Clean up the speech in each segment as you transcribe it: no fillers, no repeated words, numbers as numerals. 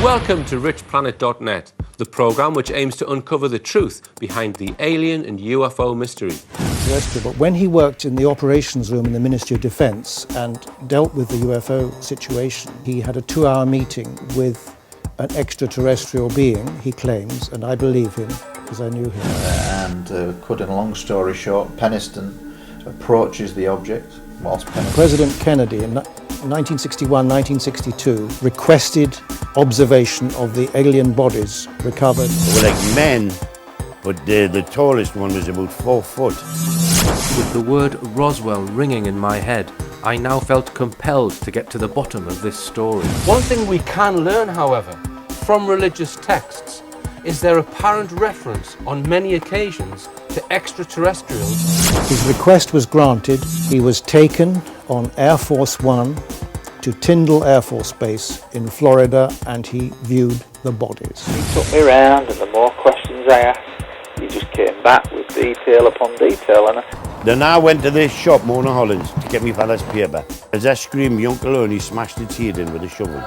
Welcome to Richplanet.net, the programme which aims to uncover the truth behind the alien and UFO mystery. But when he worked in the operations room in the Ministry of Defence and dealt with the UFO situation, he had a 2-hour meeting with an extraterrestrial being, he claims, and I believe him because I knew him. Cutting a long story short, Peniston approaches the object whilst Peniston... President Kennedy in 1961-1962 requested observation of the alien bodies recovered. They were like men, but the tallest one was about 4 foot. With the word Roswell ringing in my head, I now felt compelled to get to the bottom of this story. One thing we can learn, however, from religious texts is their apparent reference on many occasions to extraterrestrials. His request was granted. He was taken on Air Force One to Tyndall Air Force Base in Florida, and he viewed the bodies. He took me around, and the more questions I asked, he just came back with detail upon detail. Then I went to this shop, Mona Hollands, to get me father's paper. As I screamed, my uncle Ernie smashed its head in with a shovel.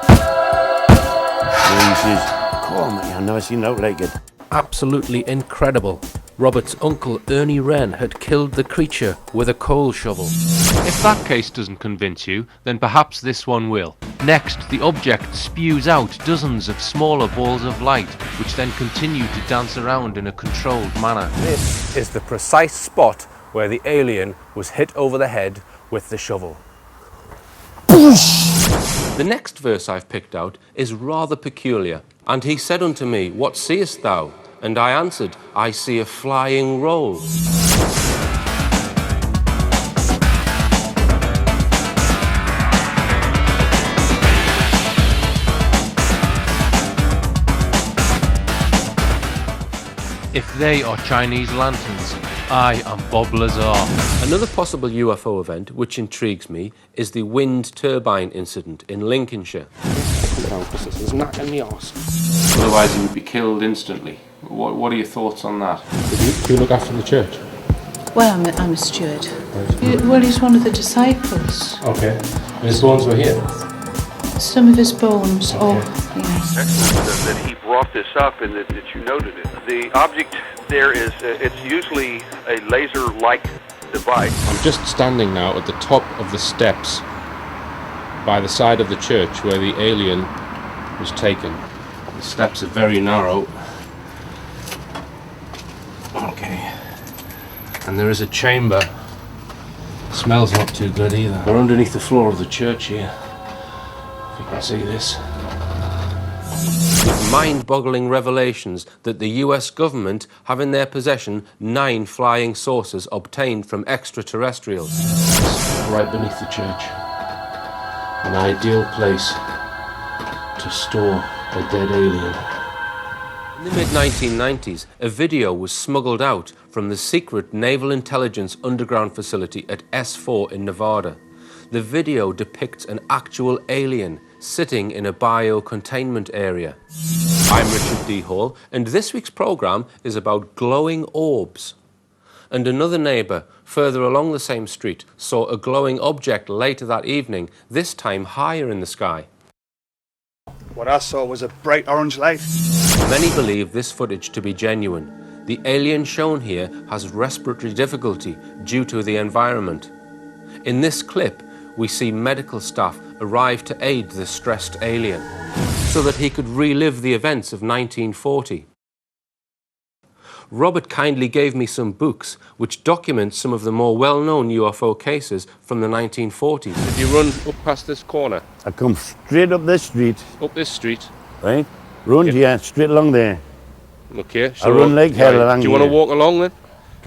And he says, "Come on, I've never seen out like it." Absolutely incredible. Robert's uncle Ernie Wren had killed the creature with a coal shovel. If that case doesn't convince you, then perhaps this one will. Next, the object spews out dozens of smaller balls of light, which then continue to dance around in a controlled manner. This is the precise spot where the alien was hit over the head with the shovel. The next verse I've picked out is rather peculiar. And he said unto me, What seest thou? And I answered, I see a flying roll. If they are Chinese lanterns, I am Bob Lazar. Another possible UFO event which intrigues me is the wind turbine incident in Lincolnshire. There's not in the arse. Otherwise he would be killed instantly. What are your thoughts on that? Do you look after the church? Well, I'm a steward. Well, he's one of the disciples. Okay. And his bones were here? Some of his bones, okay. Yes. Excellent that he brought this up and that you noted it. The object there is, it's usually a laser-like device. I'm just standing now at the top of the steps by the side of the church where the alien was taken. The steps are very narrow. Okay. And there is a chamber. Smells not too good either. We're underneath the floor of the church here. If you can see this. With mind-boggling revelations that the US government have in their possession 9 flying saucers obtained from extraterrestrials. Right beneath the church. An ideal place to store a dead alien. In the mid-1990s, a video was smuggled out from the secret Naval Intelligence underground facility at S4 in Nevada. The video depicts an actual alien sitting in a bio-containment area. I'm Richard D. Hall, and this week's programme is about glowing orbs. And another neighbour, further along the same street, saw a glowing object later that evening, this time higher in the sky. What I saw was a bright orange light. Many believe this footage to be genuine. The alien shown here has respiratory difficulty due to the environment. In this clip, we see medical staff arrive to aid the stressed alien so that he could relive the events of 1940. Robert kindly gave me some books which document some of the more well-known UFO cases from the 1940s. Did you run up past this corner? I come straight up this street. Up this street? Right? Run here, straight along there. Look here. I run like hell along here. Do you want to walk along then?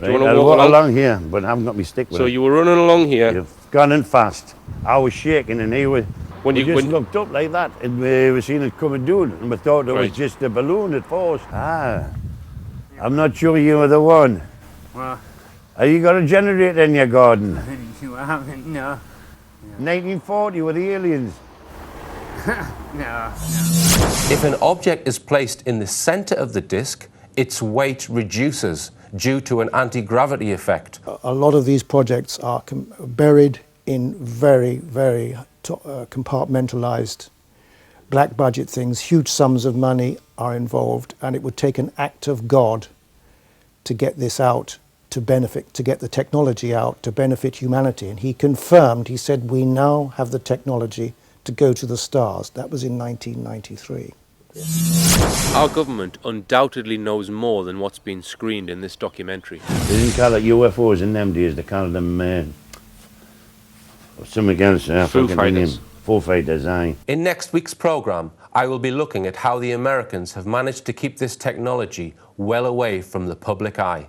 Right, I'll walk along here, but I haven't got my stick with So it. you were running along here. You've gone in fast. I was shaking and he was... We just looked up like that and we seen it coming down and we thought it was just a balloon at first. I'm not sure you were the one. Well, Have you got a generator in your garden? No. 1940 with the aliens. No. If an object is placed in the center of the disk, its weight reduces due to an anti-gravity effect. A lot of these projects are buried in very, very compartmentalized black budget things, huge sums of money are involved, and it would take an act of God to get this out, to benefit, to get the technology out, to benefit humanity. And he confirmed, he said, we now have the technology to go to the stars. That was in 1993. Our government undoubtedly knows more than what's been screened in this documentary. They didn't call it UFOs in them days, they called them something else. Foo Fighters. Foo Fighters, aye. In next week's programme, I will be looking at how the Americans have managed to keep this technology well away from the public eye.